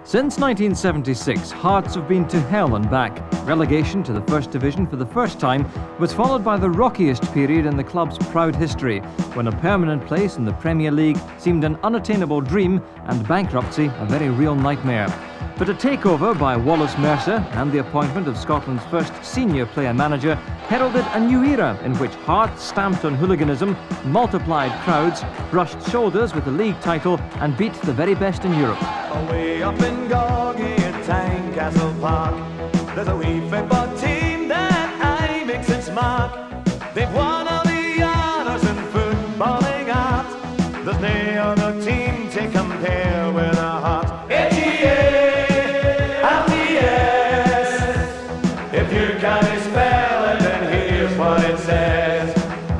Since 1976, Hearts have been to hell and back. Relegation to the First Division for the first time was followed by the rockiest period in the club's proud history, when a permanent place in the Premier League seemed an unattainable dream and bankruptcy a very real nightmare. But a takeover by Wallace Mercer and the appointment of Scotland's first senior player-manager heralded a new era in which Hearts stamped on hooliganism, multiplied crowds, brushed shoulders with the league title and beat the very best in Europe. Away up in Gorgie at Tynecastle Park, there's a wee football team that I makes its mark. They've won all the honours in footballing art. There's no other team to compare with our Hearts. If you can't spell it, then here's what it says.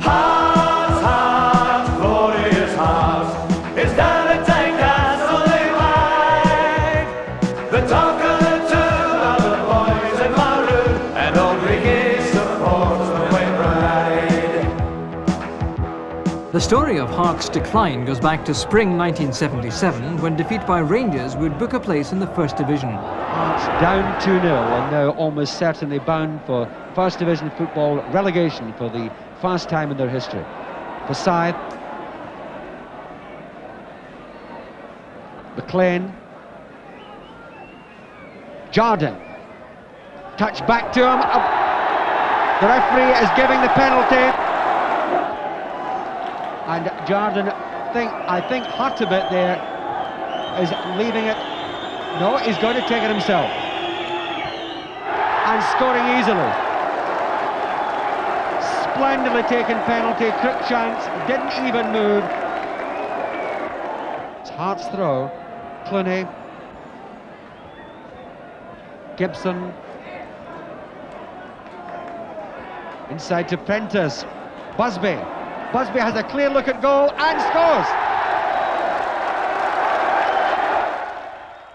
Hearts, Hearts, glorious Hearts. It's down at Tynecastle they ride. The talk of the town are the boys in maroon, and old Brink supports the white bride. The story of Hearts' decline goes back to spring 1977, when defeat by Rangers would book a place in the First Division. Hearts down 2-0 and now almost certainly bound for First Division football relegation for the first time in their history. Forsyth, McLean, Jardine, touch back to him. The referee is giving the penalty, and Jardine, I think hurt a bit there, is leaving it. No, he's going to take it himself. And scoring easily. Splendidly taken penalty, quick chance, didn't even move. It's Hearts throw. Clooney. Gibson. Inside to Prentice. Busby. Busby has a clear look at goal and scores.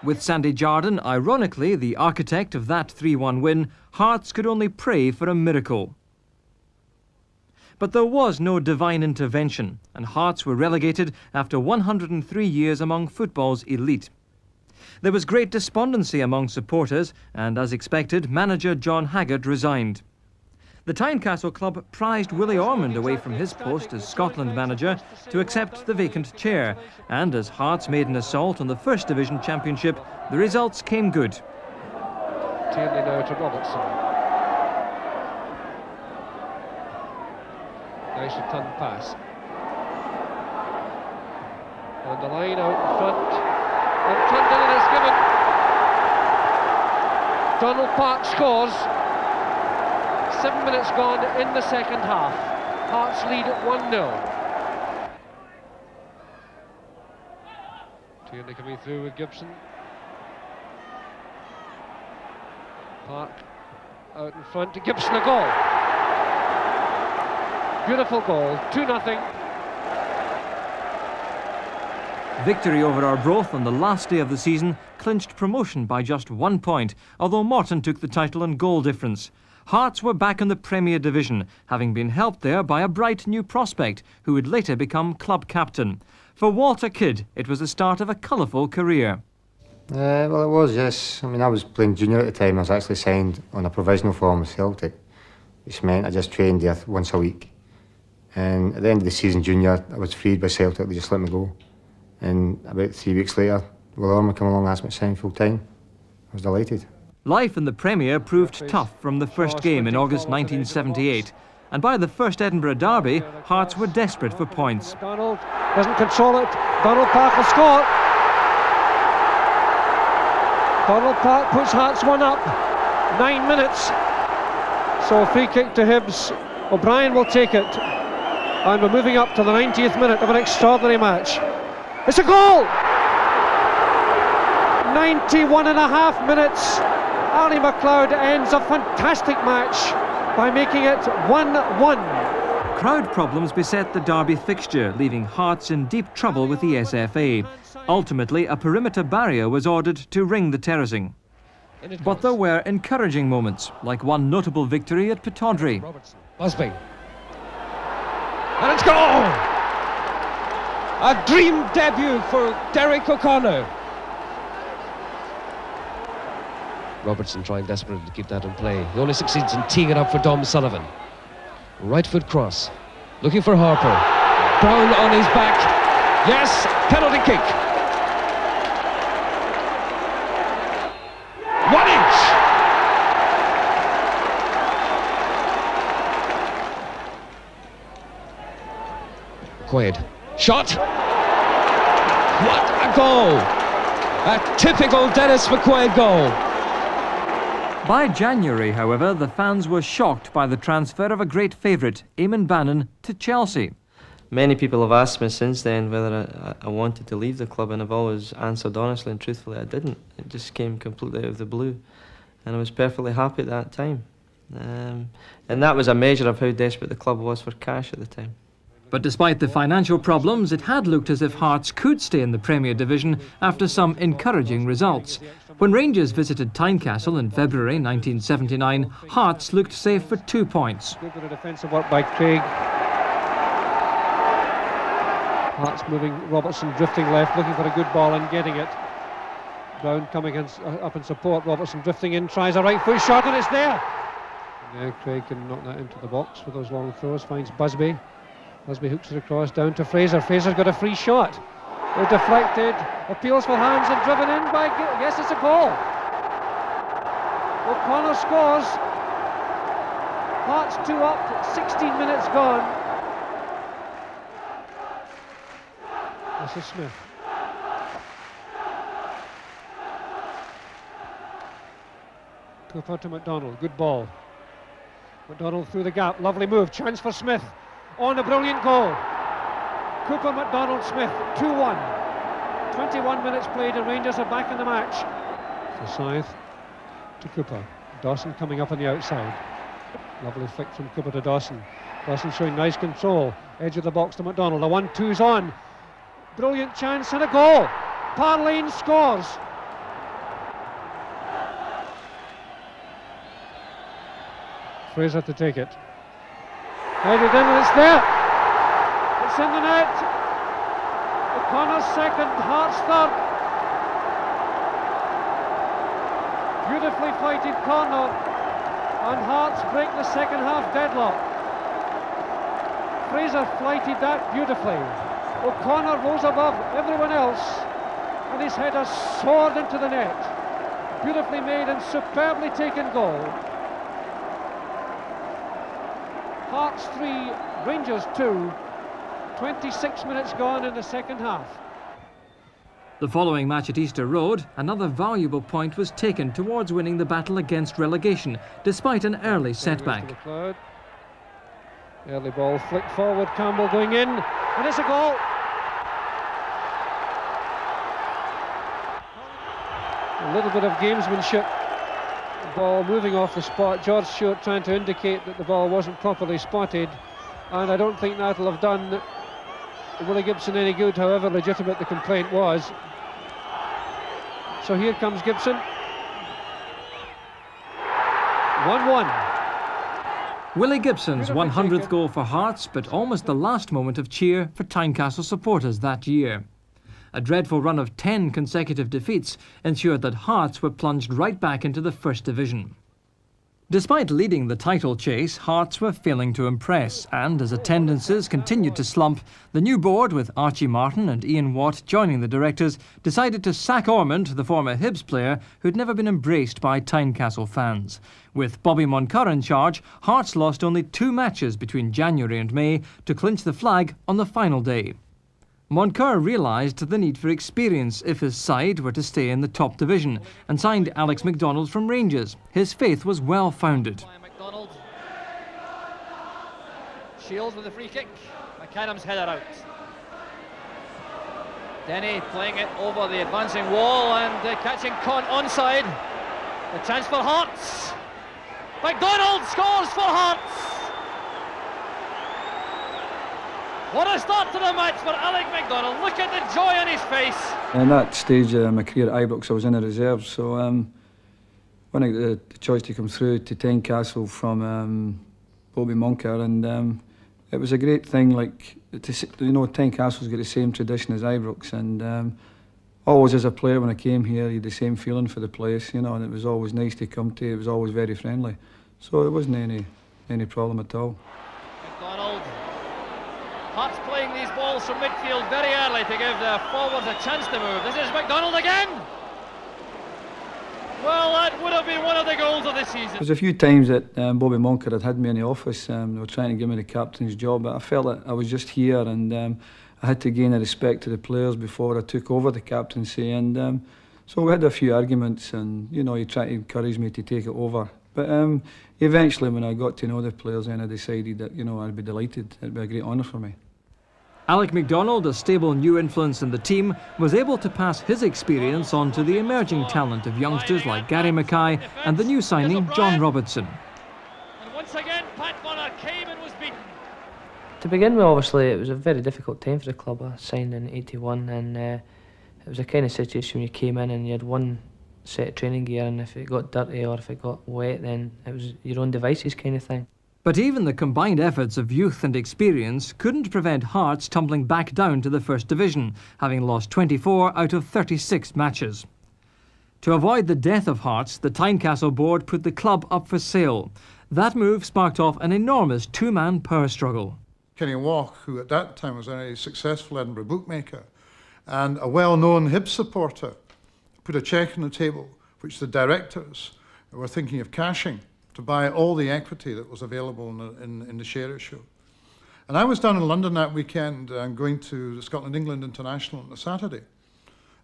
With Sandy Jardine, ironically the architect of that 3-1 win, Hearts could only pray for a miracle. But there was no divine intervention, and Hearts were relegated after 103 years among football's elite. There was great despondency among supporters, and as expected, manager John Haggart resigned. The Tynecastle club prized Willie Ormond away from his post as Scotland manager to accept the vacant chair, and as Hearts made an assault on the First Division Championship, the results came good. Tierney now to Robertson. Nice return pass. On the line out in front, and turned in and it's given. Donald Park scores. 7 minutes gone in the second half. Hearts lead at 1-0. Tierney coming through with Gibson. Park out in front to Gibson, a goal. Beautiful goal, 2-0. Victory over Arbroath on the last day of the season clinched promotion by just 1 point, although Morton took the title on goal difference. Hearts were back in the Premier Division, having been helped there by a bright new prospect who would later become club captain. For Walter Kidd, it was the start of a colourful career. Well, it was, yes. I mean, I was playing junior at the time. I was actually signed on a provisional form with Celtic, which meant I just trained there once a week. And at the end of the season junior, I was freed by Celtic. They just let me go. And about 3 weeks later, Will Ormond came along and asked me to sign full time. I was delighted. Life in the Premier proved tough from the first game in August 1978, and by the first Edinburgh derby, Hearts were desperate for points. Donald doesn't control it. Donald Park will score. Donald Park puts Hearts 1 up. 9 minutes. So free kick to Hibs. O'Brien will take it. And we're moving up to the 90th minute of an extraordinary match. It's a goal! 91.5 minutes. Ali MacLeod ends a fantastic match by making it 1-1. Crowd problems beset the derby fixture, leaving Hearts in deep trouble with the SFA. Ultimately, a perimeter barrier was ordered to ring the terracing. But there were encouraging moments, like one notable victory at Pittodrie. Busby. And it's goal! A dream debut for Derek O'Connor. Robertson trying desperately to keep that in play. He only succeeds in teeing it up for Dom Sullivan. Right foot cross. Looking for Harper. Brown on his back. Yes, penalty kick. 1 inch. Quaid. Shot. What a goal. A typical Dennis McQuaid goal. By January, however, the fans were shocked by the transfer of a great favourite, Eamon Bannon, to Chelsea. Many people have asked me since then whether I wanted to leave the club, and I've always answered honestly and truthfully I didn't. It just came completely out of the blue, and I was perfectly happy at that time. And that was a measure of how desperate the club was for cash at the time. But despite the financial problems, it had looked as if Hearts could stay in the Premier Division after some encouraging results. When Rangers visited Tynecastle in February 1979, Hearts looked safe for 2 points. Good bit of defensive work by Craig. Hearts moving, Robertson drifting left, looking for a good ball and getting it. Brown coming up in support, Robertson drifting in, tries a right foot shot and it's there! Now Craig can knock that into the box with those long throws, finds Busby. Busby hooks it across down to Fraser. Fraser's got a free shot. They're deflected, appeals for hands and driven in by... Yes, it's a goal. O'Connor scores. Hearts 2 up, 16 minutes gone. This is Smith. Cooper to McDonald, good ball. McDonald through the gap, lovely move, chance for Smith. On a brilliant goal. Cooper, McDonald, Smith, 2-1. 21 minutes played and Rangers are back in the match. Forsyth to Cooper. Dawson coming up on the outside. Lovely flick from Cooper to Dawson. Dawson showing nice control. Edge of the box to McDonald. The 1-2's on. Brilliant chance and a goal. Parlane scores. Fraser to take it. Headed in and it's there. It's in the net. O'Connor's second, Hearts third. Beautifully fighted corner, and Hearts break the second half deadlock. Fraser flighted that beautifully. O'Connor rose above everyone else, and his header soared into the net. Beautifully made and superbly taken goal. Hearts 3, Rangers 2, 26 minutes gone in the second half. The following match at Easter Road, another valuable point was taken towards winning the battle against relegation, despite an early setback. Early ball flicked forward, Campbell going in, and it's a goal. A little bit of gamesmanship. Ball moving off the spot. George Stewart trying to indicate that the ball wasn't properly spotted, and I don't think that'll have done Willie Gibson any good, however legitimate the complaint was. So here comes Gibson. 1-1. Willie Gibson's 100th goal for Hearts, but almost the last moment of cheer for Tynecastle supporters that year. A dreadful run of 10 consecutive defeats ensured that Hearts were plunged right back into the First Division. Despite leading the title chase, Hearts were failing to impress, and as attendances continued to slump, the new board, with Archie Martin and Ian Watt joining the directors, decided to sack Ormond, the former Hibs player who'd never been embraced by Tynecastle fans. With Bobby Moncur in charge, Hearts lost only 2 matches between January and May to clinch the flag on the final day. Moncur realised the need for experience if his side were to stay in the top division and signed Alex MacDonald from Rangers. His faith was well founded. MacDonald. Shields with a free kick. McAdams header out. Denny playing it over the advancing wall and catching Con onside. The chance for Hearts. MacDonald scores for Hearts. What a start to the match for Alec MacDonald. Look at the joy on his face. In that stage of my career at Ibrox, I was in the reserves, so when I got the choice to come through to Tynecastle from Bobby Moncur, and it was a great thing. Like, Tynecastle's got the same tradition as Ibrox, and always as a player when I came here, you had the same feeling for the place, you know, and it was always nice to come to. It was always very friendly. So it wasn't any problem at all. McDonald. Hearts playing these balls from midfield very early to give the forwards a chance to move. This is McDonald again. Well, that would have been one of the goals of the season. There's a few times that Bobby Moncur had me in the office. They were trying to give me the captain's job, but I felt that I was just here, and I had to gain the respect to the players before I took over the captaincy. And so we had a few arguments, and you know, he tried to encourage me to take it over. But eventually, when I got to know the players, then I decided that, you know, I'd be delighted. It'd be a great honour for me. Alec MacDonald, a stable new influence in the team, was able to pass his experience on to the emerging talent of youngsters like Gary Mackay and the new signing John Robertson. And once again, Pat Bonner came and was beaten. To begin with, obviously, it was a very difficult time for the club. I signed in '81, and it was a kind of situation when you came in and you had one set of training gear, and if it got dirty or if it got wet, then it was your own devices kind of thing. But even the combined efforts of youth and experience couldn't prevent Hearts tumbling back down to the First Division, having lost 24 out of 36 matches. To avoid the death of Hearts, the Tynecastle board put the club up for sale. That move sparked off an enormous two-man power struggle. Kenny Walk, who at that time was a successful Edinburgh bookmaker and a well-known Hibs supporter, put a cheque on the table, which the directors were thinking of cashing to buy all the equity that was available in the share issue. And I was down in London that weekend going to the Scotland-England International on the Saturday.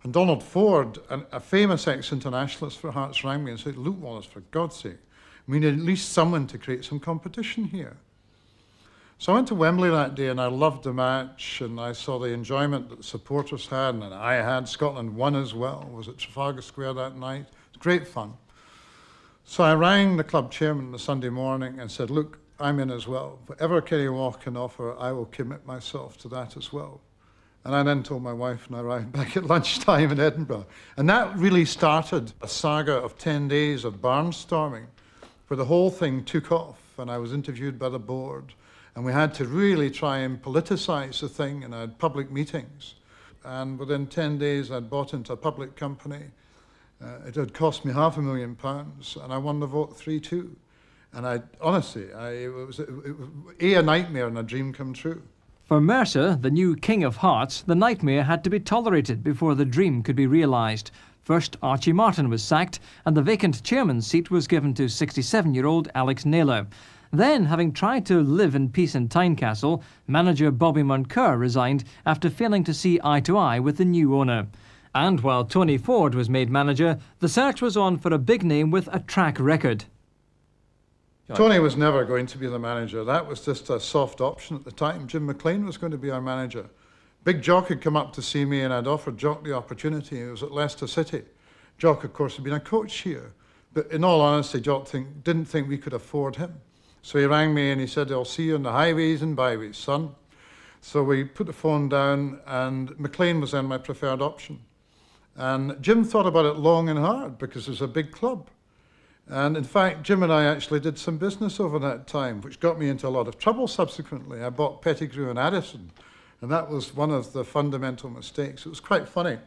And Donald Ford, a famous ex-internationalist for Hearts, rang me and said, "Look, Wallace, for God's sake, we need at least someone to create some competition here." So I went to Wembley that day and I loved the match, and I saw the enjoyment that the supporters had, and I had. Scotland won as well, was at Trafalgar Square that night. It was great fun. So I rang the club chairman the Sunday morning and said, "Look, I'm in as well. Whatever Kenny Walk can offer, I will commit myself to that as well." And I then told my wife, and I arrived back at lunchtime in Edinburgh. And that really started a saga of 10 days of barnstorming, where the whole thing took off, and I was interviewed by the board. And we had to really try and politicise the thing, and I had public meetings. And within 10 days, I'd bought into a public company. It had cost me £500,000, and I won the vote 3-2. And it was a nightmare and a dream come true. For Mercer, the new king of Hearts, the nightmare had to be tolerated before the dream could be realised. First, Archie Martin was sacked, and the vacant chairman's seat was given to 67-year-old Alex Naylor. Then, having tried to live in peace in Tynecastle, manager Bobby Moncur resigned after failing to see eye to eye with the new owner. And while Tony Ford was made manager, the search was on for a big name with a track record. Tony was never going to be the manager. That was just a soft option at the time. Jim McLean was going to be our manager. Big Jock had come up to see me, and I'd offered Jock the opportunity. It was at Leicester City. Jock, of course, had been a coach here. But in all honesty, Jock didn't think we could afford him. So he rang me and he said, "I'll see you on the highways and byways, son." So we put the phone down, and McLean was then my preferred option. And Jim thought about it long and hard, because it was a big club. And in fact, Jim and I actually did some business over that time, which got me into a lot of trouble subsequently. I bought Pettigrew and Addison, and that was one of the fundamental mistakes. It was quite funny.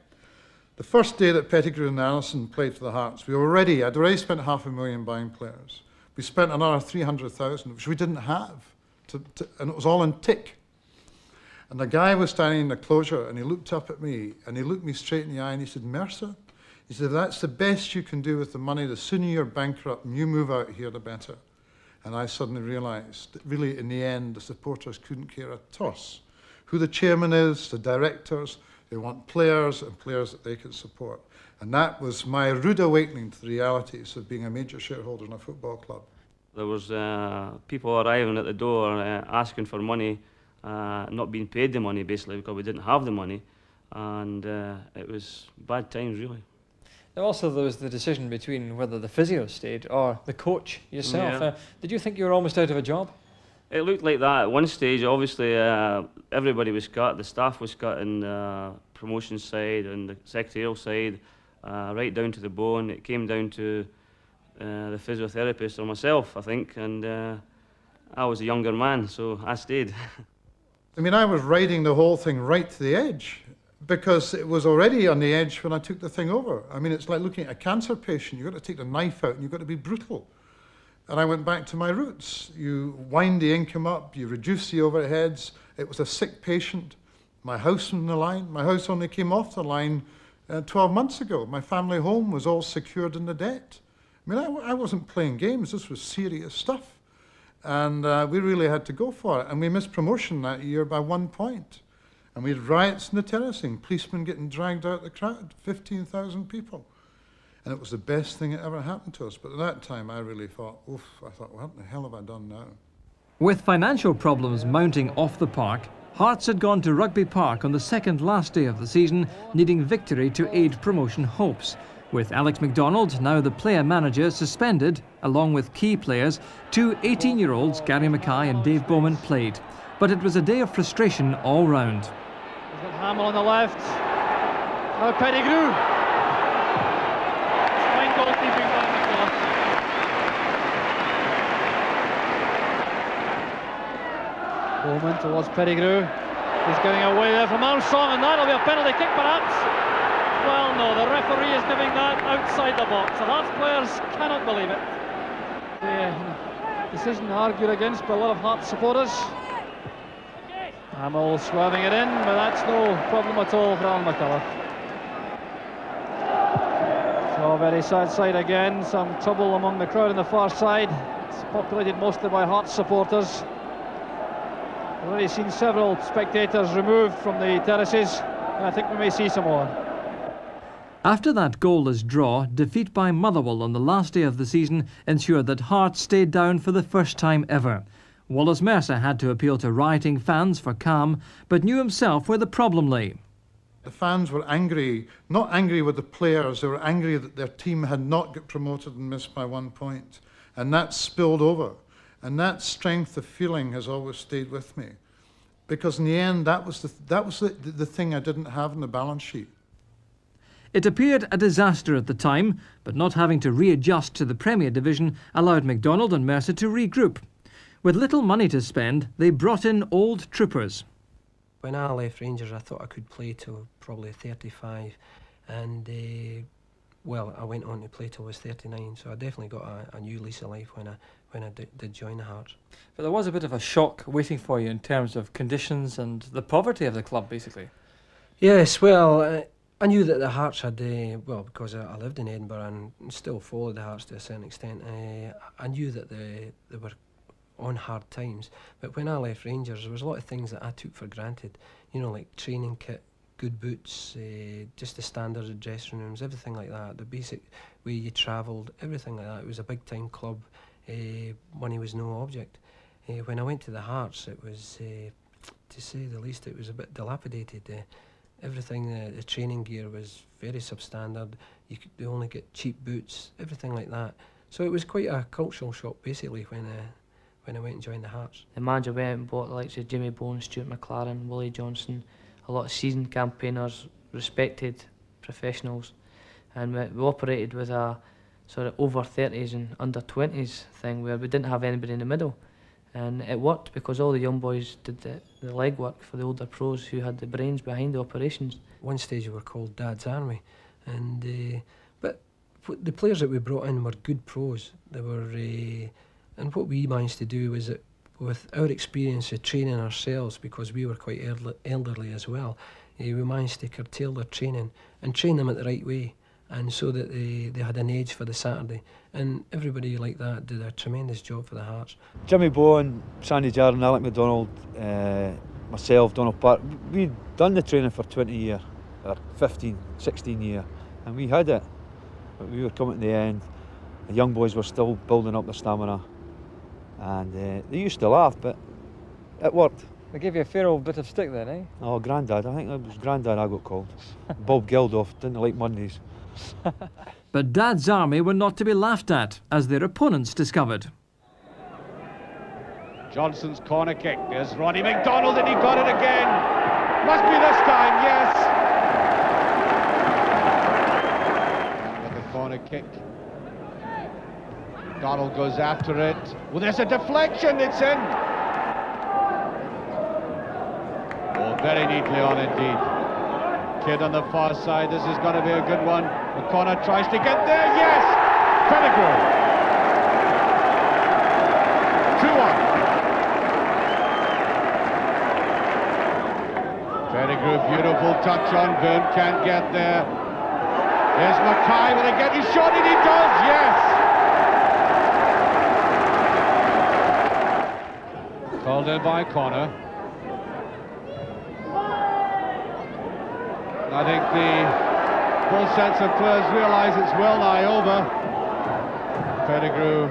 The first day that Pettigrew and Addison played for the Hearts, I'd already spent £500,000 buying players. We spent another 300,000, which we didn't have, and it was all in tick. And the guy was standing in the closure, and he looked up at me, and he looked me straight in the eye, and he said, "Mercer," he said, "if that's the best you can do with the money, the sooner you're bankrupt and you move out here, the better." And I suddenly realised that really, in the end, the supporters couldn't care a toss who the chairman is, the directors. They want players, and players that they can support. And that was my rude awakening to the realities of being a major shareholder in a football club. There was people arriving at the door asking for money, not being paid the money, basically, because we didn't have the money. And it was bad times, really. Also, there was the decision between whether the physio stayed or the coach yourself. Yeah. Did you think you were almost out of a job? It looked like that at one stage. Obviously, everybody was cut. The staff was cut in the promotion side and the secretarial side, right down to the bone. It came down to the physiotherapist or myself, I think, and I was a younger man, so I stayed. I mean, I was riding the whole thing right to the edge, because it was already on the edge when I took the thing over. I mean, it's like looking at a cancer patient. You've got to take the knife out and you've got to be brutal. And I went back to my roots. You wind the income up, you reduce the overheads. It was a sick patient. My house was on the line. My house only came off the line 12 months ago. My family home was all secured in the debt. I mean, I wasn't playing games. This was serious stuff. And we really had to go for it. And we missed promotion that year by 1 point. And we had riots in the terracing, policemen getting dragged out the crowd, 15,000 people. And it was the best thing that ever happened to us. But at that time, I really thought, oof, what the hell have I done now? With financial problems mounting off the park, Hearts had gone to Rugby Park on the second last day of the season, needing victory to aid promotion hopes. With Alex MacDonald, now the player-manager, suspended, along with key players, two 18-year-olds, Gary Mackay and Dave Bowman, played. But it was a day of frustration all round. He's got Hamill on the left. Now Pettigrew. Fine goalkeeping by McCullough. Bowman towards Pettigrew. He's getting away there from Armstrong, and that'll be a penalty kick perhaps. Well, no, the referee is giving that outside the box. The Hearts players cannot believe it. Decision argued against by a lot of Hearts supporters. Hamill swerving it in, but that's no problem at all for Alan McCullough. So very sad sight again, some trouble among the crowd on the far side. It's populated mostly by Hearts supporters. I've already seen several spectators removed from the terraces, and I think we may see some more. After that goalless draw, defeat by Motherwell on the last day of the season ensured that Hearts stayed down for the first time ever. Wallace Mercer had to appeal to rioting fans for calm, but knew himself where the problem lay. The fans were angry, not angry with the players, they were angry that their team had not got promoted and missed by 1 point. And that spilled over. And that strength of feeling has always stayed with me. Because in the end, that was the thing I didn't have in the balance sheet. It appeared a disaster at the time, but not having to readjust to the Premier Division allowed MacDonald and Mercer to regroup. With little money to spend, they brought in old troopers. When I left Rangers, I thought I could play till probably 35, and well, I went on to play till I was 39, so I definitely got a new lease of life when I did join the Hearts. But there was a bit of a shock waiting for you in terms of conditions and the poverty of the club, basically. Yes, well, I knew that the Hearts had, well, because I lived in Edinburgh and still followed the Hearts to a certain extent, I knew that they were on hard times. But when I left Rangers, there was a lot of things that I took for granted, you know, like training kit, good boots, just the standards of dressing rooms, everything like that, the basic way you travelled, everything like that. It was a big time club, money was no object. When I went to the Hearts, it was, to say the least, it was a bit dilapidated. Everything, the training gear was very substandard, you only get cheap boots, everything like that. So it was quite a cultural shock basically when I went and joined the Hearts. The manager went and bought the likes of Jimmy Bones, Stuart McLaren, Willie Johnson, a lot of seasoned campaigners, respected professionals, and we operated with a sort of over 30s and under 20s thing where we didn't have anybody in the middle, and it worked because all the young boys did the legwork for the older pros who had the brains behind the operations. One stage we were called Dad's Army, and but the players that we brought in were good pros. They were, and what we managed to do was that with our experience of training ourselves, because we were quite elderly as well, we managed to curtail their training and train them at the right way, and so that they had an edge for the Saturday. And everybody like that did a tremendous job for the Hearts. Jimmy Bowen, Sandy Jarden, Alec MacDonald, myself, Donald Park, we'd done the training for 20 years, or 15, 16 years, and we had it. But we were coming to the end. The young boys were still building up their stamina, and they used to laugh, but it worked. They gave you a fair old bit of stick then, eh? Oh, Grandad, I think it was Grandad I got called. Bob Geldof didn't like Mondays. But Dad's Army were not to be laughed at, as their opponents discovered. Johnson's corner kick. There's Ronnie MacDonald, and he got it again. Must be this time, yes. And with the corner kick, MacDonald goes after it. Well, there's a deflection, it's in. Oh, very neatly on indeed. Kidd on the far side, this is going to be a good one. O'Connor tries to get there, yes! Pettigrew. 2-1. Pettigrew, beautiful touch on Boone, can't get there. Here's Mackay, will he get his shot? And he does, yes! Called in by Connor. I think the full sets of players realise it's well nigh over. Pettigrew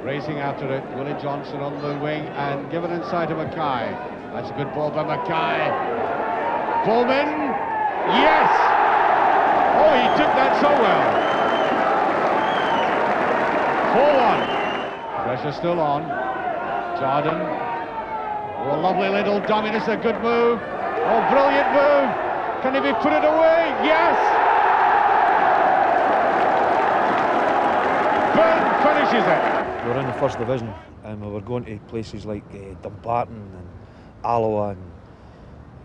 racing after it. Willie Johnson on the wing and given inside to Mackay. That's a good ball by Mackay. Bowman, yes! Oh, he took that so well. 4-1. Pressure still on. Jordan. Oh, a lovely little dummy. This is a good move. Oh, brilliant move. Can he be put it away? Yes! Burn finishes it. We were in the first division and we were going to places like Dumbarton and Alloa and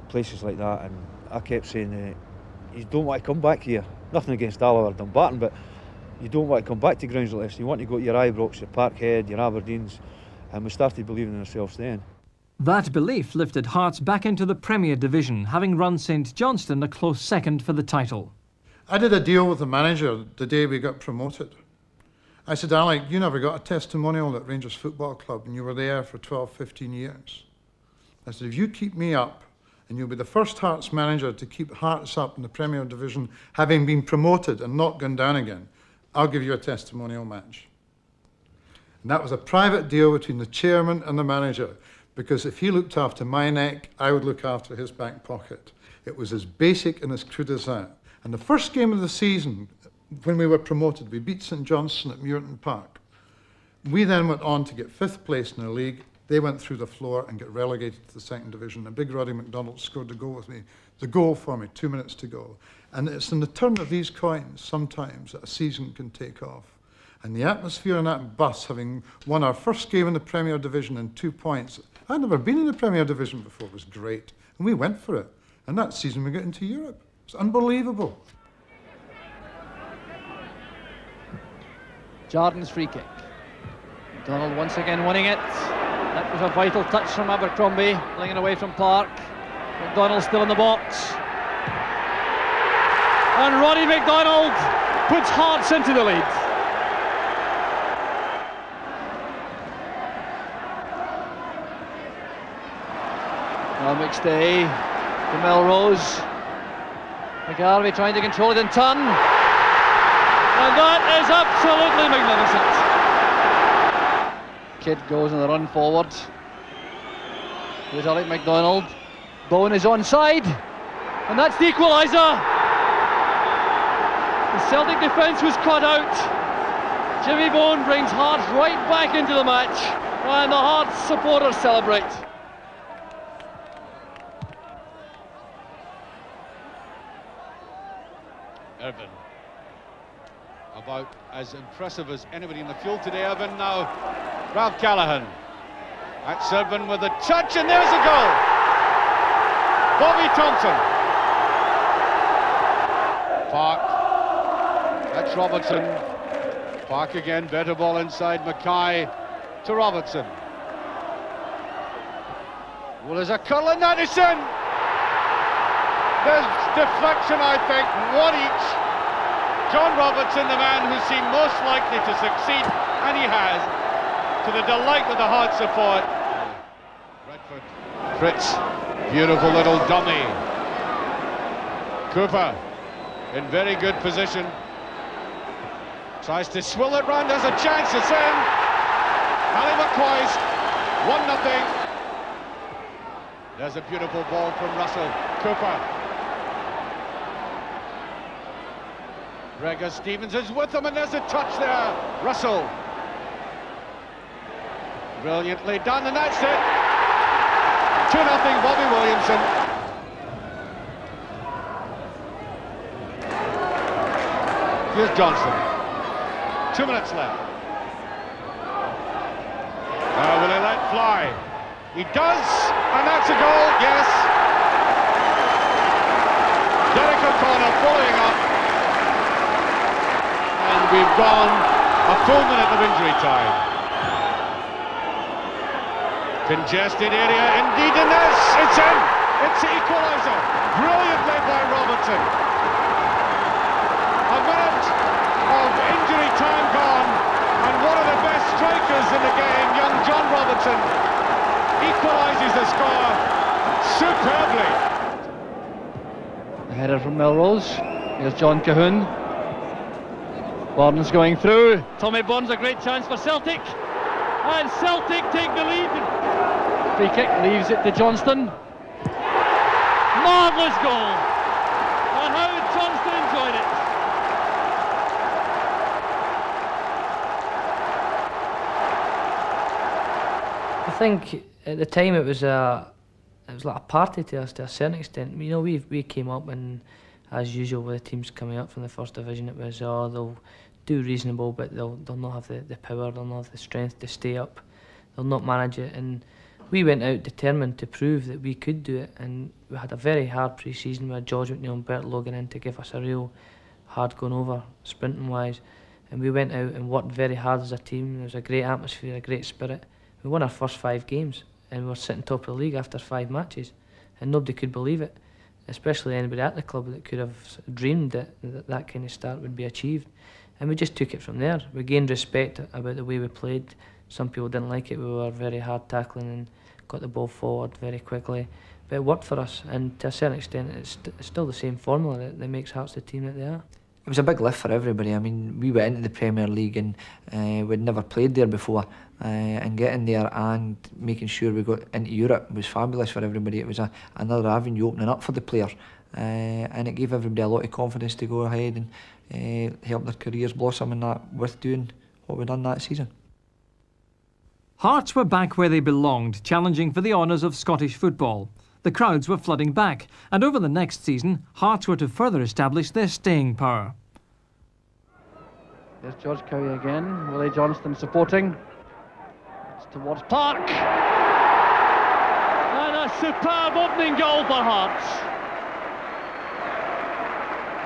places like that, and I kept saying, you don't want to come back here. Nothing against Alloa or Dumbarton, but you don't want to come back to grounds like this. You want to go to your Ibrox, your Parkhead, your Aberdeens, and we started believing in ourselves then. That belief lifted Hearts back into the Premier Division, having run St Johnstone a close second for the title. I did a deal with the manager the day we got promoted. I said, Alec, you never got a testimonial at Rangers Football Club and you were there for 12, 15 years. I said, if you keep me up and you'll be the first Hearts manager to keep Hearts up in the Premier Division, having been promoted and not gone down again, I'll give you a testimonial match. And that was a private deal between the chairman and the manager, because if he looked after my neck, I would look after his back pocket. It was as basic and as crude as that. And the first game of the season, when we were promoted, we beat St Johnstone at Muirton Park. We then went on to get 5th place in the league. They went through the floor and got relegated to the 2nd division. And big Roddy McDonald scored the goal for me, 2 minutes to go. And it's in the turn of these coins sometimes that a season can take off. And the atmosphere in that bus, having won our first game in the Premier Division in 2 points, I'd never been in the Premier Division before, it was great. And we went for it. And that season we got into Europe. It's unbelievable. Jordan's free kick. McDonald once again winning it. That was a vital touch from Abercrombie, playing it away from Park. McDonald still in the box. And Ronnie McDonald puts Hearts into the lead. Now McStay to Melrose. McGarvey trying to control it in turn. And that is absolutely magnificent. Kidd goes on the run forward. Here's Alec MacDonald. Bowen is onside. And that's the equaliser. The Celtic defence was cut out. Jimmy Bowen brings Hearts right back into the match. And the Hearts supporters celebrate. Irvin. About as impressive as anybody in the field today, Irvin. Now, Ralph Callaghan. That's Irvin with a touch, and there's a goal. Bobby Thompson. Park. That's Robertson. Park again, better ball inside. Mackay to Robertson. Well, there's a curl, and that is in. There's deflection, I think, one each. John Robertson, the man who seemed most likely to succeed, and he has, to the delight of the Hearts support. Redford. Fritz, beautiful little dummy. Cooper, in very good position. Tries to swill it round, there's a chance, it's in. Ali McCoy's 1-0. There's a beautiful ball from Russell. Cooper. Gregor Stevens is with him, and there's a touch there. Russell. Brilliantly done, and that's it. 2-0 Bobby Williamson. Here's Johnson. 2 minutes left. Will he let fly? He does, and that's a goal, yes. Derek O'Connor following up. And we've gone a full minute of injury time. Congested area indeed in this. It's in. It's the equaliser. Brilliantly by Robertson. A minute of injury time gone, and one of the best strikers in the game, young John Robertson, equalises the score superbly. A header from Melrose. Here's John Cahoon. Barnes going through. Tommy Barnes, a great chance for Celtic. And Celtic take the lead. Free kick leaves it to Johnston. Marvellous goal. And how Johnston enjoyed it. I think at the time it was like a party to us to a certain extent. You know, we came up, and as usual with the teams coming up from the first division, it was they'll do reasonable, but they'll not have the power, they'll not have the strength to stay up, they'll not manage it. And we went out determined to prove that we could do it, and we had a very hard pre-season. We had George McNeil and Bert Logan in to give us a real hard going over, sprinting wise, and we went out and worked very hard as a team. There was a great atmosphere, a great spirit. We won our first 5 games, and we were sitting top of the league after 5 matches, and nobody could believe it, especially anybody at the club that could have dreamed that kind of start would be achieved. And we just took it from there. We gained respect about the way we played. Some people didn't like it. We were very hard tackling and got the ball forward very quickly, but it worked for us, and to a certain extent it's still the same formula that makes Hearts the team that they are. It was a big lift for everybody. I mean, we went into the Premier League and we'd never played there before, and getting there and making sure we got into Europe was fabulous for everybody. It was another avenue opening up for the players, and it gave everybody a lot of confidence to go ahead and help their careers blossom, and that with doing what we've done that season. Hearts were back where they belonged, challenging for the honours of Scottish football. The crowds were flooding back, and over the next season, Hearts were to further establish their staying power. There's George Cowie again, Willie Johnston supporting. It's towards Park. And a superb opening goal for Hearts.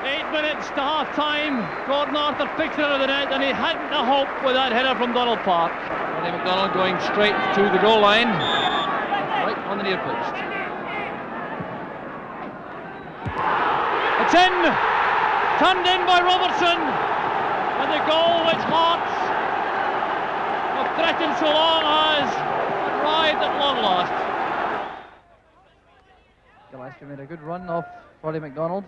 8 minutes to half-time. Gordon Arthur picks it out of the net, and he hadn't a hope with that header from Donald Park. Ronnie McDonald going straight to the goal line, right on the near post. It's in! Turned in by Robertson, and the goal which Hearts have threatened so long has arrived at long last. Gillespie made a good run off Ronnie McDonald.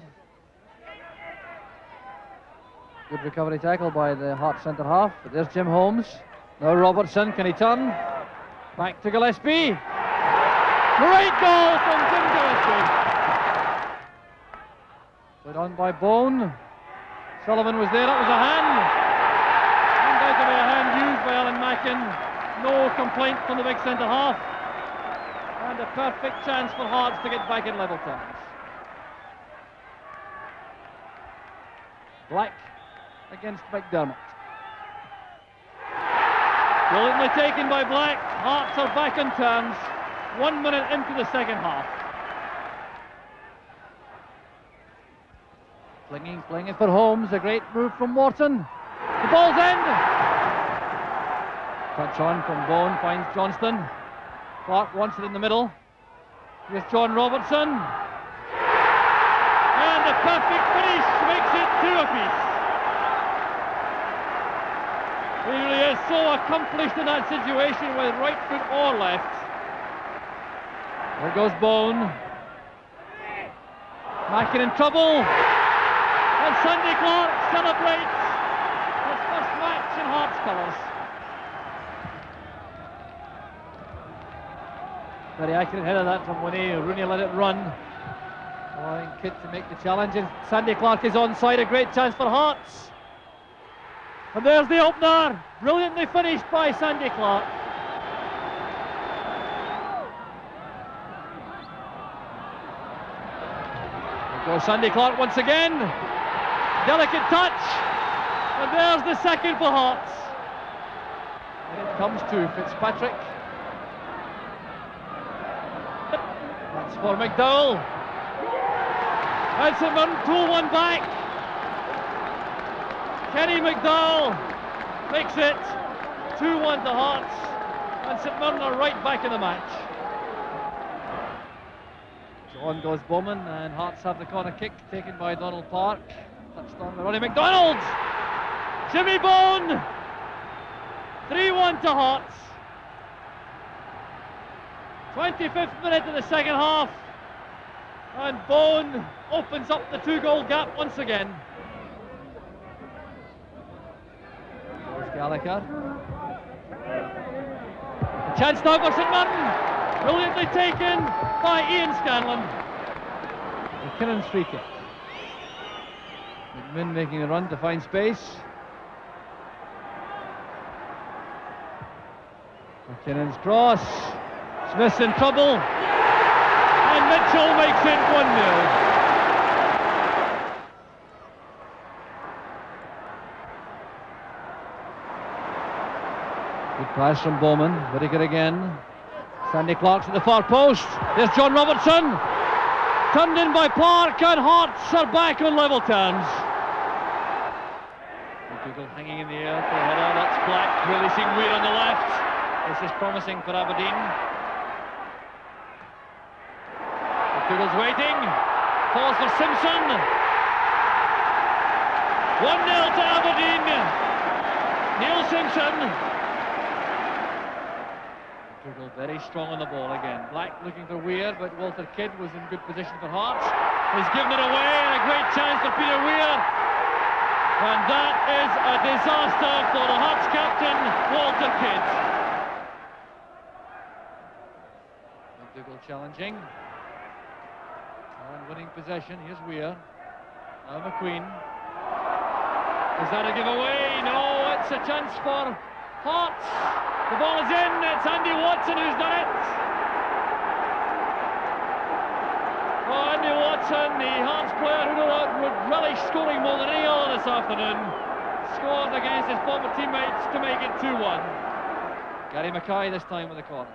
Good recovery tackle by the Hearts centre half, but there's Jim Holmes. Now Robertson, can he turn? Back to Gillespie. Great goal from Jim Gillespie. Put on by Bone. Sullivan was there, that was a hand. Undoubtedly a hand used by Alan Mackin. No complaint from the big centre half. And a perfect chance for Hearts to get back in level terms. Black against McDermott. Brilliantly taken by Black. Hearts are back on terms. 1 minute into the second half. Playing it for Holmes. A great move from Wharton. The ball's end. Touch on from Bone, finds Johnston. Clark wants it in the middle. Here's John Robertson. And a perfect finish makes it 2 apiece. He really is so accomplished in that situation with right foot or left. There goes Bone. Mackin in trouble. And Sandy Clark celebrates his first match in Hearts colours. Very accurate header that from Winnie. Rooney let it run, allowing Kidd to make the challenge. And Sandy Clark is onside. A great chance for Hearts. And there's the opener. Brilliantly finished by Sandy Clark. There goes Sandy Clark once again. Delicate touch. And there's the second for Hearts. And it comes to Fitzpatrick. That's for McDowell. And St Mirren pull one back. Kenny McDowell makes it 2-1 to Hearts, and St Mirren are right back in the match. On goes Bowman, and Hearts have the corner kick taken by Donald Park. Touched on by Ronnie McDonald. Jimmy Bone. 3-1 to Hearts. 25th minute of the second half, and Bone opens up the 2-goal gap once again. There's Gallagher. A chance now for St Mirren. Brilliantly taken by Ian Scanlon. McKinnon's free kick. McMinn making a run to find space. McKinnon's cross. Smith's in trouble. And Mitchell makes it 1-0. Good pass from Bowman. Very good again. Sandy Clark's at the far post. There's John Robertson. Turned in by Park, and Hearts are back on level terms. Dougal hanging in the air for a header. That's Black releasing Weir on the left. This is promising for Aberdeen. Dougal's waiting. Falls for Simpson. 1-0 to Aberdeen. Neil Simpson. Dougal very strong on the ball again. Black looking for Weir, but Walter Kidd was in good position for Hearts. He's given it away, and a great chance for Peter Weir. And that is a disaster for the Hearts captain, Walter Kidd. And Dougal challenging. And winning possession. Here's Weir. Now McQueen. Is that a giveaway? No, it's a chance for Hearts. The ball is in. It's Andy Watson who's done it. Oh, Andy Watson, the Hearts player who would relish scoring more than any other this afternoon, scored against his former teammates to make it 2-1. Gary Mackay this time with the corner.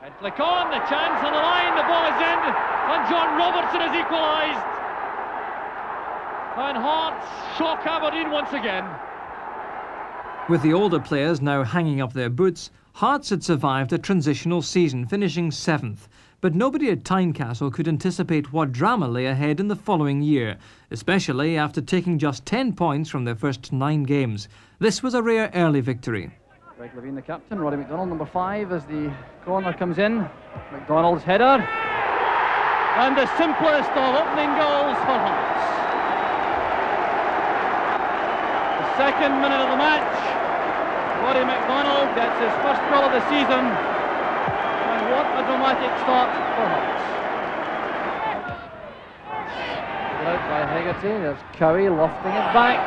And flick on, the chance on the line, the ball is in, and John Robertson has equalised. And Hearts shock Aberdeen once again. With the older players now hanging up their boots, Hearts had survived a transitional season, finishing 7th. But nobody at Tynecastle could anticipate what drama lay ahead in the following year, especially after taking just 10 points from their first 9 games. This was a rare early victory. Greg Levine, the captain, Roddy McDonald, number 5, as the corner comes in. McDonald's header. And the simplest of opening goals for Hearts. The second minute of the match. Roddy McDonald gets his first goal of the season, and what a dramatic start for Hearts. Out by Hegarty, there's Cowie lofting it back.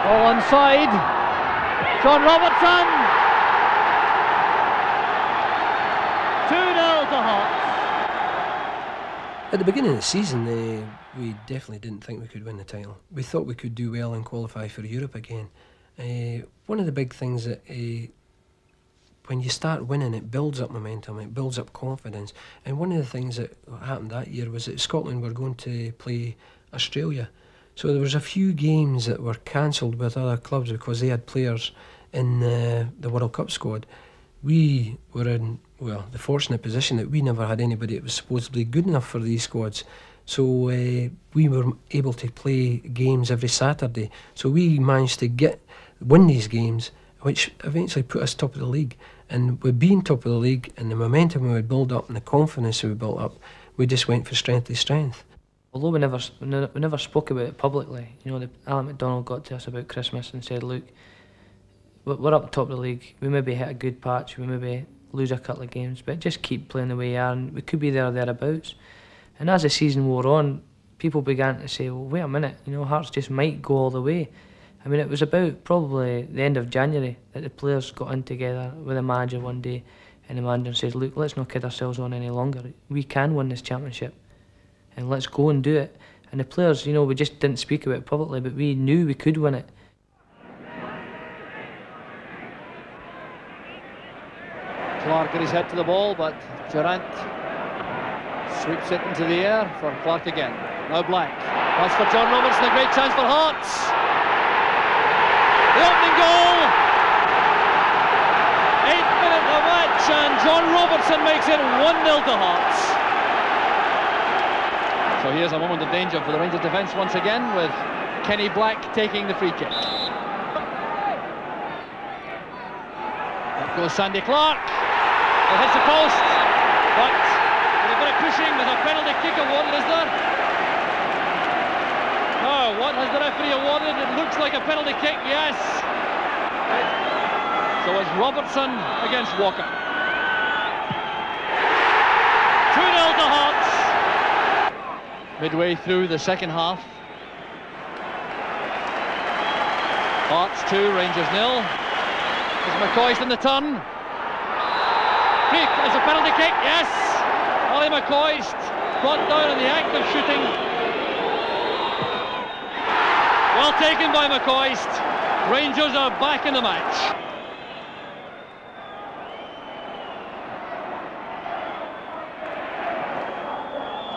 Ball onside. John Robertson. 2-0 to Hearts. At the beginning of the season, we definitely didn't think we could win the title. We thought we could do well and qualify for Europe again. One of the big things that when you start winning, it builds up momentum, it builds up confidence. And one of the things that happened that year was that Scotland were going to play Australia. So there was a few games that were cancelled with other clubs because they had players in the World Cup squad. We were in, well, the fortunate position that we never had anybody that was supposedly good enough for these squads. So we were able to play games every Saturday. So we managed to win these games, which eventually put us top of the league. And with being top of the league and the momentum we would build up and the confidence we built up, we just went from strength to strength. Although we never spoke about it publicly, you know, Alan McDonald got to us about Christmas and said, look, we're up top of the league, we maybe hit a good patch, we maybe lose a couple of games, but just keep playing the way you are and we could be there or thereabouts. And as the season wore on, people began to say, well, wait a minute, you know, Hearts just might go all the way. I mean, it was about probably the end of January that the players got in together with the manager one day, and the manager said, look, let's not kid ourselves on any longer. We can win this championship, and let's go and do it. And the players, you know, we just didn't speak about it publicly, but we knew we could win it. Clark got his head to the ball, but Durant Sweeps it into the air for Clark again. Now Black. Pass for John Robertson, a great chance for Hearts. The opening goal. 8th minute of match, and John Robertson makes it 1-0 to Hearts. So here's a moment of danger for the Rangers defence once again, with Kenny Black taking the free kick. Up goes Sandy Clark. It hits the post, but with a bit of pushing, there's a penalty kick awarded, is there? No, what has the referee awarded? It looks like a penalty kick, yes. So it's Robertson against Walker. 2-0 to Hearts. Midway through the second half. Hearts 2, Rangers 0. There's McCoist in the turn. It's a penalty kick, yes. Ollie McCoist brought down in the act of shooting. Well taken by McCoist. Rangers are back in the match.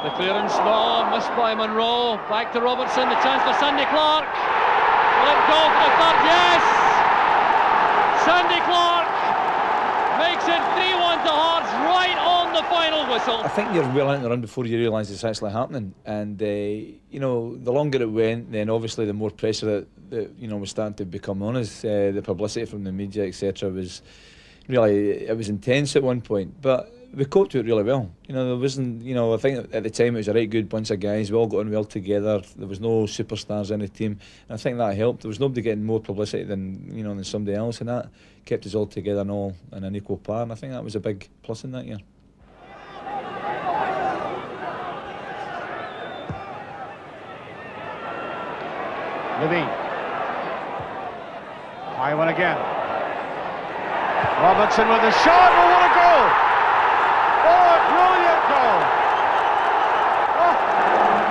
The clearance, no, missed by Monroe. Back to Robertson, the chance for Sandy Clark. Will it go for the third? Yes! Sandy Clark makes it 3-1 to Hearts right on the final whistle. I think you're well into the run before you realise it's actually happening, and you know, the longer it went, then obviously the more pressure that you know was starting to become on us. The publicity from the media, etc., was really, it was intense at one point, but we coped with it really well. You know, there wasn't, you know, I think at the time it was a right good bunch of guys. We all got on well together. There was no superstars in the team, and I think that helped. There was nobody getting more publicity than, you know, than somebody else, and that kept us all together and all in an equal par. And I think that was a big plus in that year. Levine. High one again. Robertson with a shot. Oh, what a goal! Oh, a brilliant goal! Oh,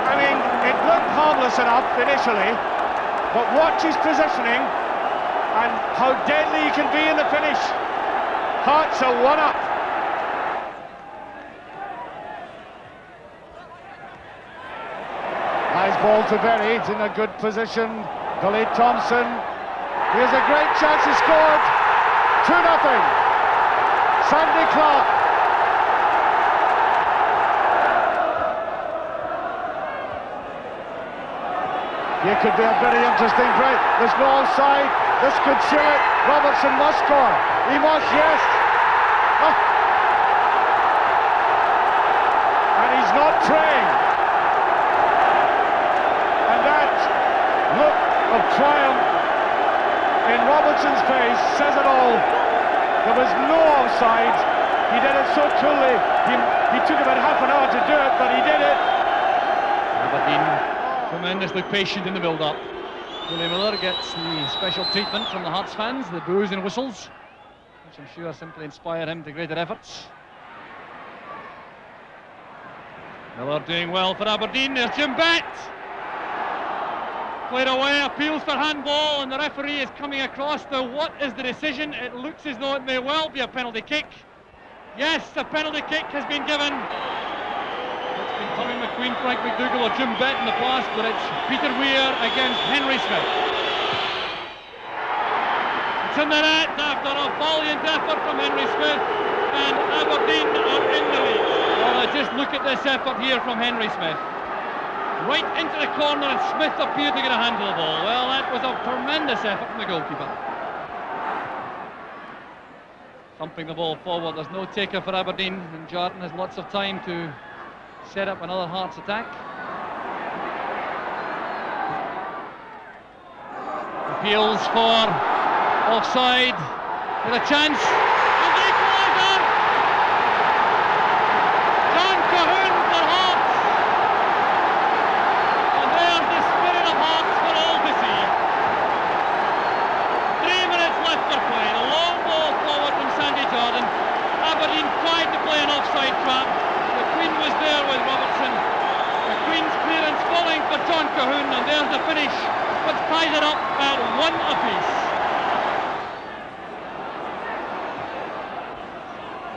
I mean, it looked harmless enough initially, but watch his positioning and how deadly he can be in the finish. Hearts are 1-up. Nice ball to Berry. It's in a good position. Gully Thompson. Here's a great chance. He scored. 2-0. Sandy Clark. Here could be a very interesting break. There's no offside. This could show it. Robertson must score. He must, yes. Oh. And he's not praying. And that look of triumph in Robertson's face says it all. There was no offside. He did it so coolly. He took about half an hour to do it, but he did it. Aberdeen tremendously patient in the build-up. Willie Miller gets the special treatment from the Hearts fans, the boos and whistles, which I'm sure simply inspire him to greater efforts. Miller doing well for Aberdeen. There's Jim Bett. Played away, appeals for handball, and the referee is coming across. Now, what is the decision? It looks as though it may well be a penalty kick. Yes, the penalty kick has been given. It's been Tommy McQueen, Frank McDougall, or Jim Bett in the past, but it's Peter Weir against Henry Smith. It's in the net after a valiant effort from Henry Smith, and Aberdeen are in the lead. Well, just look at this effort here from Henry Smith. Right into the corner, and Smith appeared to get a handle of the ball. Well, that was a tremendous effort from the goalkeeper. Thumping the ball forward. There's no taker for Aberdeen, and Jarden has lots of time to set up another Hearts attack. Appeals for offside with a chance. And the equaliser! John Cahoon for Hearts. And there's the spirit of Hearts for all to see. 3 minutes left for play. A long ball forward from Sandy Jordan. Aberdeen tried to play an offside trap. McQueen was there with Robertson. McQueen's clearance falling for John Cahoon, and there's the finish, which ties it up at 1 apiece.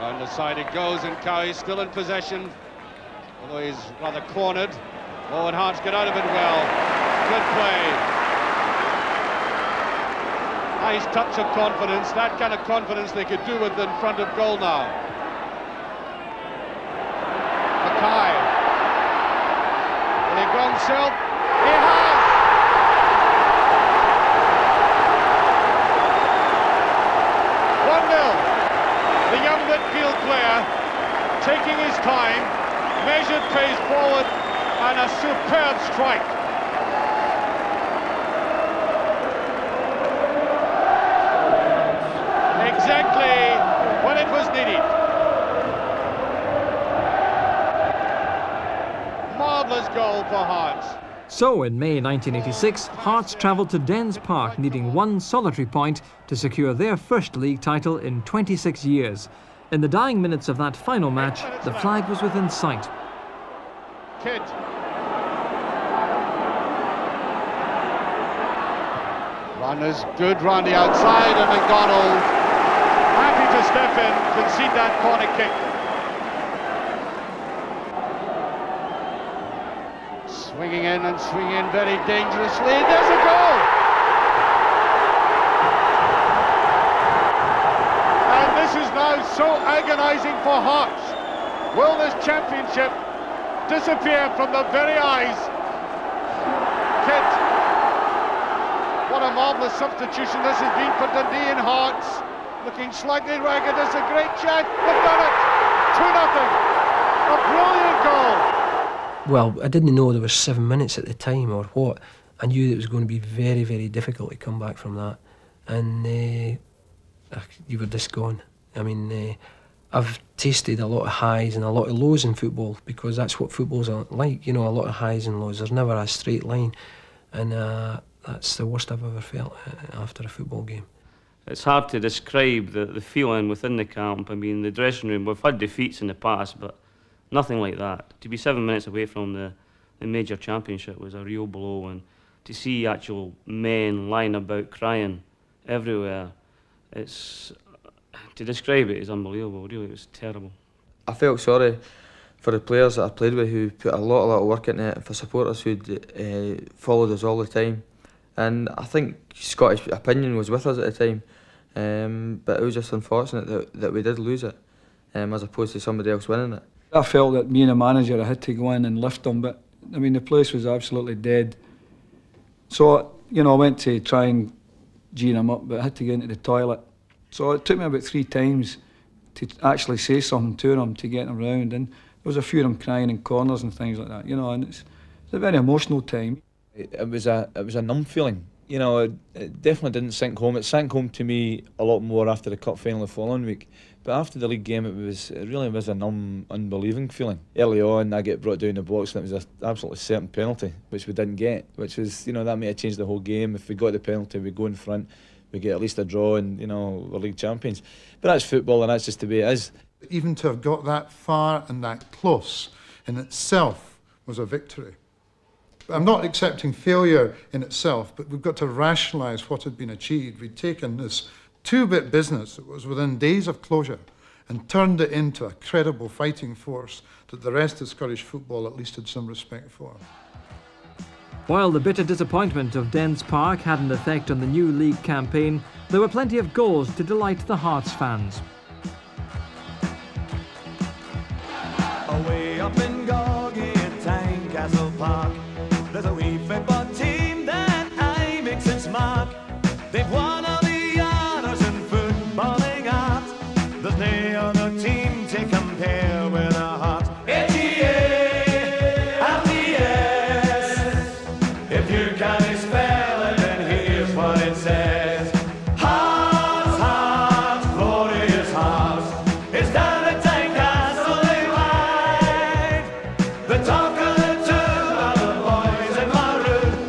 Round the side it goes, and Cowie still in possession. although he's rather cornered. Oh, and Hearts get out of it well. Good play. Nice touch of confidence. That kind of confidence they could do with in front of goal now. Mackay. Will he go himself? He has! 1-0. The young midfield player taking his time, measured pace forward, and a superb strike. Exactly when it was needed. Marvellous goal for Hearts. So, in May 1986, Hearts travelled to Dens Park, needing one solitary point to secure their first league title in 26 years. In the dying minutes of that final match, the flag was within sight. Kidd. Run is good round the outside, and McDonald happy to step in, concede that corner kick. Swinging in and swinging in very dangerously. There's a goal! And this is now so agonising for Hearts. Will this championship disappear from the very eyes? Kidd. What a marvellous substitution this has been for Dundee and Hearts. Looking slightly ragged. There's a great chance. They've done it. 2-0. A brilliant goal. Well, I didn't know there was 7 minutes at the time or what. I knew that it was going to be very, very difficult to come back from that. And you were just gone. I mean, I've tasted a lot of highs and a lot of lows in football, because that's what football's like, you know, a lot of highs and lows. There's never a straight line. And that's the worst I've ever felt after a football game. It's hard to describe the feeling within the camp. I mean, the dressing room, we've had defeats in the past, but nothing like that. To be 7 minutes away from the major championship was a real blow, and to see actual men lying about crying everywhere, to describe it is unbelievable, really. It was terrible. I felt sorry for the players that I played with, who put a lot of work into it, and for supporters who'd followed us all the time. And I think Scottish opinion was with us at the time, but it was just unfortunate that we did lose it, as opposed to somebody else winning it. I felt that being a manager, I had to go in and lift them, but I mean, the place was absolutely dead. So, you know, I went to try and gee them up, but I had to get into the toilet. So it took me about 3 times to actually say something to them, to get them round. And there was a few of them crying in corners and things like that, you know, and it's a very emotional time. It was a numb feeling. You know, it definitely didn't sink home. It sank home to me a lot more after the cup final the following week. But after the league game, it really was a numb, unbelieving feeling. Early on, I get brought down the box, and it was an absolutely certain penalty, which we didn't get, which was, you know, that may have changed the whole game. If we got the penalty, we go in front, we get at least a draw, and, you know, we're league champions. But that's football, and that's just the way it is. Even to have got that far and that close in itself was a victory. I'm not accepting failure in itself, but we've got to rationalise what had been achieved. We'd taken this 2-bit business that was within days of closure and turned it into a credible fighting force that the rest of Scottish football at least had some respect for. While the bitter disappointment of Dens Park had an effect on the new league campaign, there were plenty of goals to delight the Hearts fans. Away up in Gorgie at Tynecastle Park, there's a wee football team that aye makes its mark. They've won all the honours in footballing art. There's no other team to compare with our Hearts. A-T-A-R-T-S. If you can't spell it, then here's what it says. Hearts, Hearts, glorious Hearts. It's down at Tynecastle they ride. The talk of the town are the boys in Maroon.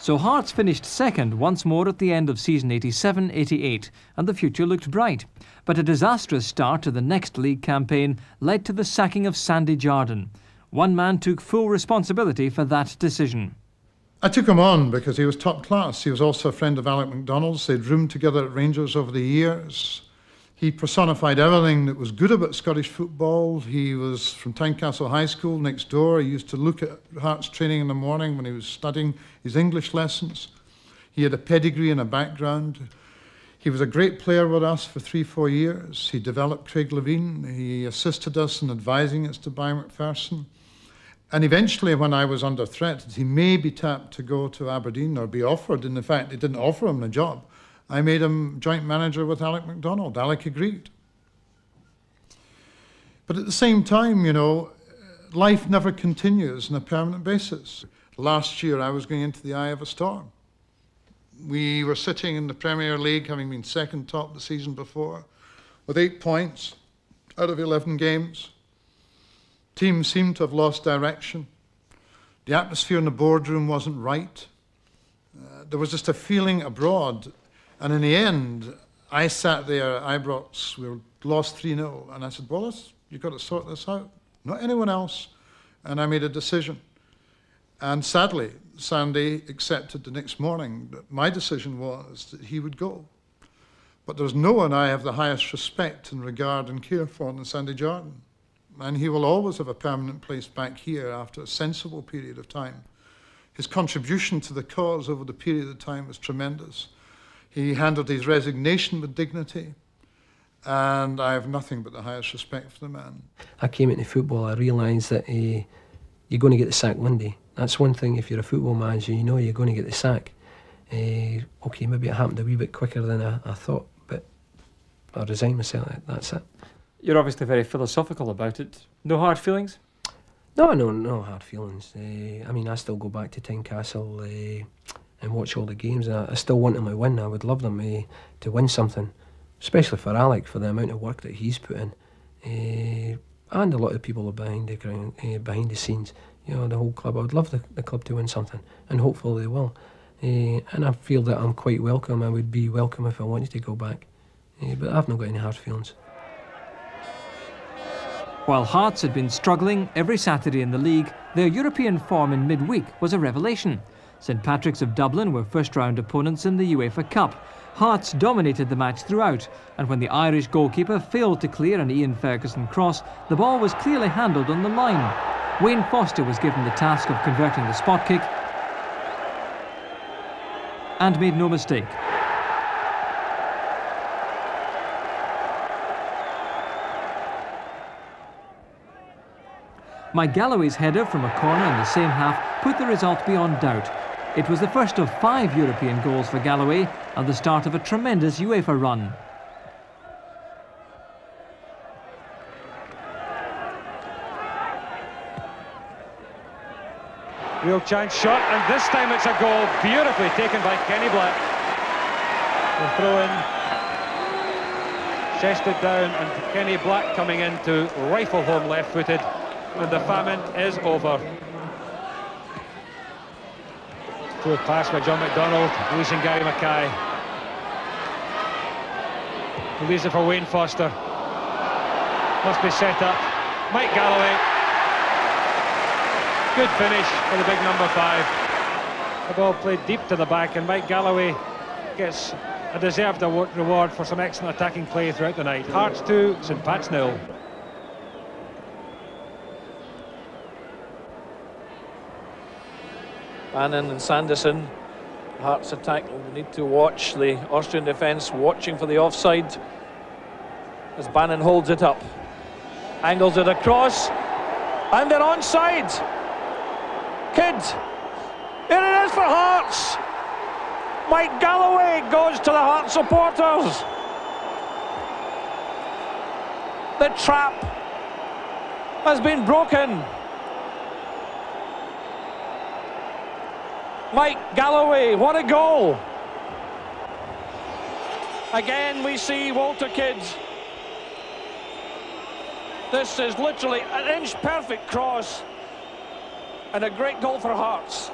So Hearts finished second once more at the end of season 87-88, and the future looked bright. But a disastrous start to the next league campaign led to the sacking of Sandy Jardine. One man took full responsibility for that decision. I took him on because he was top class. He was also a friend of Alec MacDonald's. They'd roomed together at Rangers over the years. He personified everything that was good about Scottish football. He was from Tynecastle High School next door. He used to look at Hearts training in the morning when he was studying his English lessons. He had a pedigree and a background. He was a great player with us for 3-4 years. He developed Craig Levine. He assisted us in advising us to buy McPherson. And eventually, when I was under threat, he may be tapped to go to Aberdeen or be offered. And in fact, they didn't offer him the job. I made him joint manager with Alec MacDonald. Alec agreed. But at the same time, you know, life never continues on a permanent basis. Last year, I was going into the eye of a storm. We were sitting in the Premier League, having been second top the season before, with 8 points out of 11 games. Teams seemed to have lost direction. The atmosphere in the boardroom wasn't right. There was just a feeling abroad. And in the end, I sat there at Ibrox, we lost 3-0, and I said, well, you've got to sort this out, not anyone else. And I made a decision. And sadly, Sandy accepted the next morning that my decision was that he would go. But there's no one I have the highest respect and regard and care for than Sandy Jardine. And he will always have a permanent place back here after a sensible period of time. His contribution to the cause over the period of time was tremendous. He handled his resignation with dignity, and I have nothing but the highest respect for the man. I came into football, I realised that you're going to get the sack one day. That's one thing, if you're a football manager, you know you're going to get the sack. Okay, maybe it happened a wee bit quicker than I thought, but I resigned myself, that's it. You're obviously very philosophical about it. No hard feelings? No hard feelings. I mean, I still go back to Tynecastle and watch all the games. I still want them to win. I would love them to win something, especially for Alec, for the amount of work that he's put in, and a lot of people are behind the ground, behind the scenes. You know, the whole club. I would love the club to win something, and hopefully they will. And I feel that I'm quite welcome. I would be welcome if I wanted to go back, but I've not got any hard feelings. While Hearts had been struggling every Saturday in the league, their European form in midweek was a revelation. St Patrick's of Dublin were first-round opponents in the UEFA Cup. Hearts dominated the match throughout, and when the Irish goalkeeper failed to clear an Ian Ferguson cross, the ball was clearly handled on the line. Wayne Foster was given the task of converting the spot kick and made no mistake. Mike Galloway's header from a corner in the same half put the result beyond doubt. It was the first of 5 European goals for Galloway and the start of a tremendous UEFA run. Real chance shot, and this time it's a goal, beautifully taken by Kenny Black. The throw in, chested down, and Kenny Black coming in to rifle home left-footed, and the famine is over. Through a pass by John McDonald, releasing Gary Mackay. Release it for Wayne Foster. Must be set up. Mike Galloway. Good finish for the big number 5. The ball played deep to the back, and Mike Galloway gets a deserved reward for some excellent attacking play throughout the night. Hearts 2, St Pat's 0. Bannon and Sanderson, Hearts attack. We need to watch the Austrian defence, watching for the offside as Bannon holds it up, angles it across, and they're onside. Kidd, here it is for Hearts. Mike Galloway goes to the Hearts supporters. The trap has been broken. Mike Galloway, what a goal! Again we see Walter Kidd. This is literally an inch-perfect cross and a great goal for Hearts.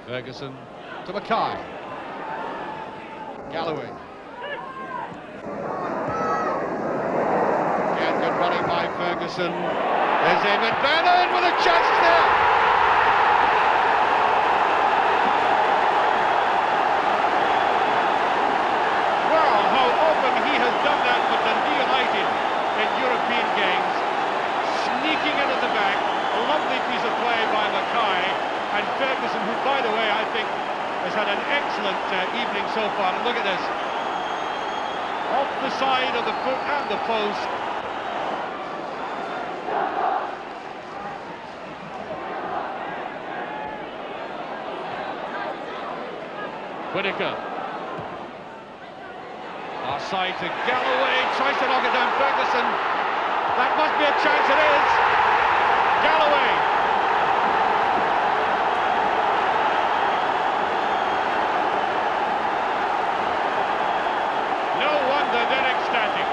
Ferguson to Mackay. Galloway. Again, good running by Ferguson. There's Eamon Bannon with a chance there. Well, how often he has done that for Dundee United in European games. Sneaking into the back. A lovely piece of play by Mackay. And Ferguson, who, by the way, I think has had an excellent evening so far. And look at this. Off the side of the foot and the post. Whittaker. Offside to Galloway. Tries to knock it down Ferguson. That must be a chance, it is. Galloway. Then ecstatic.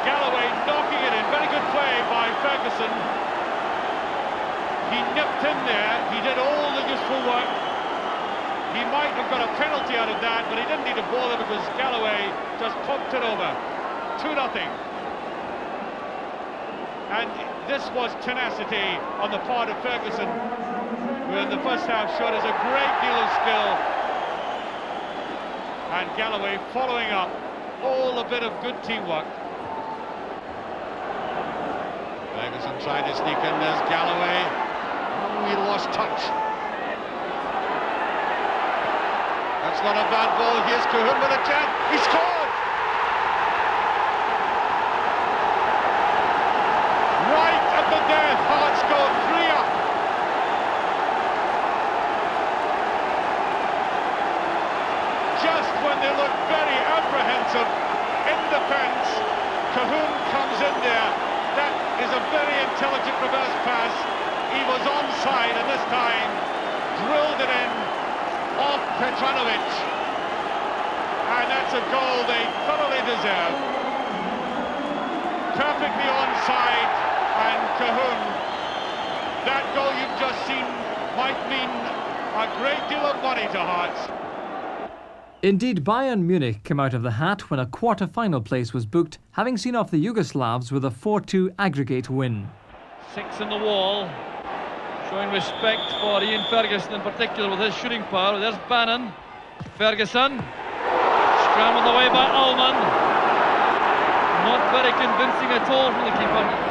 Galloway knocking it in. Very good play by Ferguson. He nipped in there. He did all the useful work. He might have got a penalty out of that, but he didn't need to bother because Galloway just popped it over. 2-0. And this was tenacity on the part of Ferguson, who in the first half showed us a great deal of skill. And Galloway following up, all a bit of good teamwork. Ferguson trying to sneak in, there's Galloway. Oh, he lost touch. That's not a bad ball, here's Cahoon with a chance, he scored! Right at the death, Hearts go 3-up. Just when they look very apprehensive in defence, Cahoon comes in there. That is a very intelligent reverse pass. He was onside and this time drilled it in off Petranovic. And that's a goal they thoroughly deserve. Perfectly onside, and Cahoon, that goal you've just seen might mean a great deal of money to Hearts. Indeed, Bayern Munich came out of the hat when a quarter-final place was booked, having seen off the Yugoslavs with a 4-2 aggregate win. 6 in the wall, showing respect for Ian Ferguson in particular with his shooting power. There's Bannon. Ferguson, scrambled away by Ullman. Not very convincing at all from the keeper.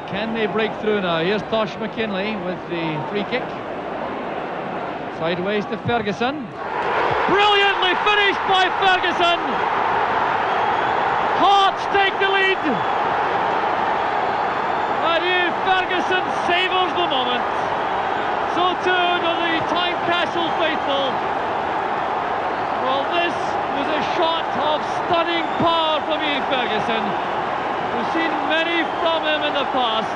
Can they break through now? Here's Tosh McKinley with the free kick. Sideways to Ferguson. Brilliantly finished by Ferguson! Hearts take the lead! And here Ferguson savours the moment. So too do the Tynecastle faithful. Well, this was a shot of stunning power from Ian Ferguson. We've seen many from him in the past.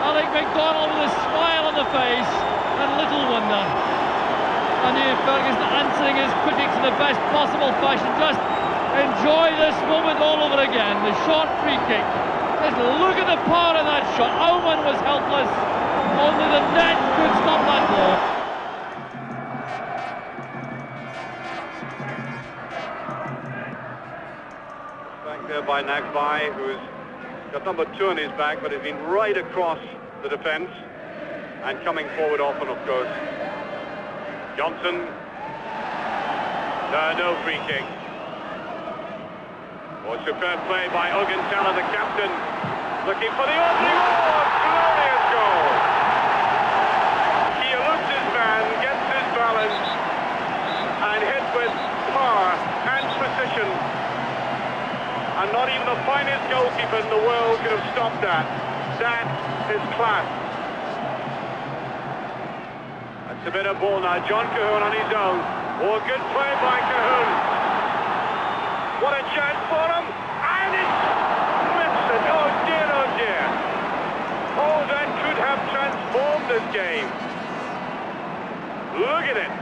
Alec MacDonald with a smile on the face, and little wonder. And Ian Ferguson answering his critics in the best possible fashion. Just enjoy this moment all over again. The short free kick. Just look at the power in that shot. Ullman was helpless. Only the net could stop that ball. There by Nagbai, who's got number 2 on his back, but has been right across the defence and coming forward often, of course. Johnson. No free kick. Oh, superb play by Ogentala, the captain, looking for the opening. Oh, glorious goal! He eludes his man, gets his balance, and hit with power and precision. And not even the finest goalkeeper in the world could have stopped that. That is class. That's a bit of ball now. John Cahoon on his own. Oh, good play by Cahoon. What a chance for him. And it's missed it. Oh dear, oh dear. Oh, that could have transformed this game. Look at it.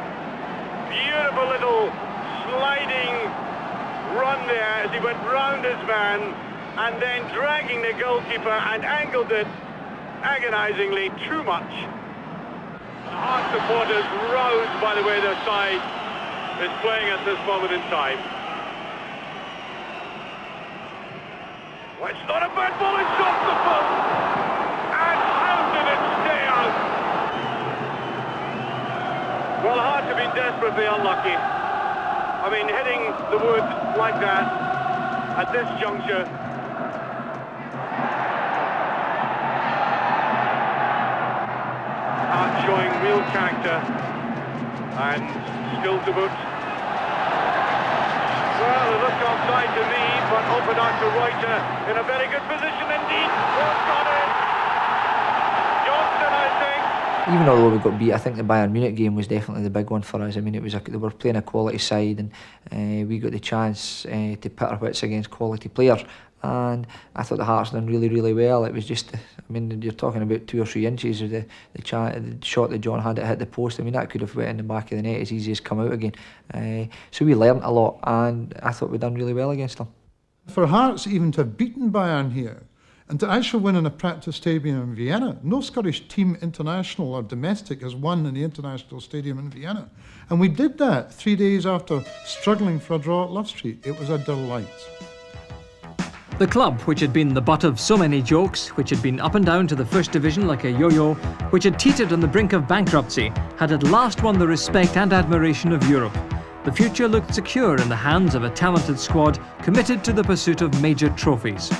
Beautiful little sliding run there as he went round his man and then dragging the goalkeeper and angled it agonisingly too much. Hearts supporters roused by the way their side is playing at this moment in time. Well, it's not a bad ball, it's off the post! And how did it stay out? Well, Hearts have been desperately unlucky. I mean, hitting the wood like that at this juncture. Hearts showing real character and still to boot. Well, it looked offside to me, but opened out to Reuter in a very good position indeed. Well, got it. Johnson, I think. Even although we got beat, I think the Bayern Munich game was definitely the big one for us. I mean, it was they were playing a quality side, and we got the chance to pit our wits against quality players. And I thought the Hearts done really, really well. It was just, I mean, you're talking about 2 or 3 inches of the shot that John had that hit the post. I mean, that could have went in the back of the net as easy as come out again. So we learnt a lot, and I thought we done really well against them. For Hearts even to have beaten Bayern here, and to actually win in a practice stadium in Vienna. No Scottish team, international or domestic, has won in the international stadium in Vienna. And we did that 3 days after struggling for a draw at Love Street. It was a delight. The club, which had been the butt of so many jokes, which had been up and down to the First Division like a yo-yo, which had teetered on the brink of bankruptcy, had at last won the respect and admiration of Europe. The future looked secure in the hands of a talented squad committed to the pursuit of major trophies.